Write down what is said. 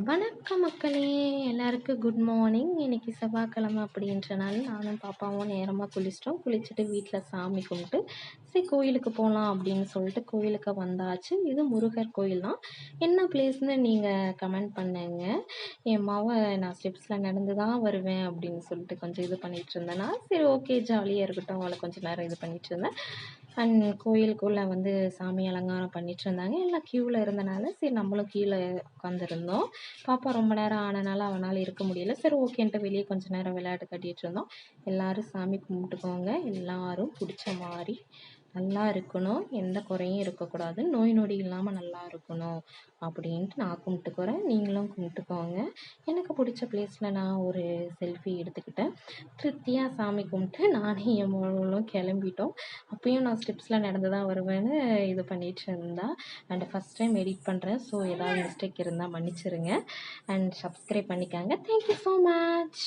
வணக்கம் மக்களே, எல்லாருக்கும் குட் மார்னிங். இன்னைக்கு செவ்வாய்க்கிழமை அப்படின்றனால நானும் பாப்பாவும் நேரமாக குளிச்சிட்டோம். குளிச்சுட்டு வீட்டில் சாமி கும்பிட்டு சரி கோயிலுக்கு போகலாம் அப்படின்னு சொல்லிட்டு கோயிலுக்கு வந்தாச்சு. இது முருகர் கோயில் தான். என்ன பிளேஸ்னு நீங்கள் கமெண்ட் பண்ணுங்க. என் மாவை நான் ஸ்டெப்ஸில் நடந்து தான் வருவேன் அப்படின்னு சொல்லிட்டு கொஞ்சம் இது பண்ணிகிட்டு இருந்தேன்னா சரி ஓகே ஜாலியாக இருக்கட்டும், அவளை கொஞ்சம் நேரம் இது பண்ணிகிட்டு இருந்தேன். அண்ட் கோயிலுக்குள்ளே வந்து சாமி அலங்காரம் பண்ணிட்டு இருந்தாங்க. எல்லாம் க்யூவில் இருந்தனால சரி நம்மளும் கீழே உட்காந்துருந்தோம். பாப்பா ரொம்ப நேரம் ஆனனால அவனால் இருக்க முடியல. சரி ஓகேன்ட்டு வெளியே கொஞ்சம் நேரம் விளையாட்டு கட்டிகிட்டு இருந்தோம். எல்லோரும் சாமி கும்பிட்டுக்கோங்க. எல்லாரும் பிடிச்ச மாதிரி நல்லா இருக்கணும், எந்த குறையும் இருக்கக்கூடாது, நோய் நொடி இல்லாமல் நல்லா இருக்கணும் அப்படின்ட்டு நான் கும்பிட்டுக்கிறேன். நீங்களும் கும்பிட்டுக்கோங்க. எனக்கு பிடிச்ச பிளேஸில் நான் ஒரு செல்ஃபி எடுத்துக்கிட்டேன். திருப்தியாக சாமி கும்பிட்டு நானே என் மகளும் கிளம்பிட்டோம். அப்பயும் நான் ஸ்டெப்ஸில் நடந்து தான் வருவேன்னு இது பண்ணிகிட்டு இருந்தா. அண்ட் ஃபஸ்ட் டைம் எடிட் பண்ணுறேன், ஸோ ஏதாவது மிஸ்டேக் இருந்தால் மன்னிச்சிருங்க. அண்ட் சப்ஸ்கிரைப் பண்ணிக்காங்க. Thank you so much.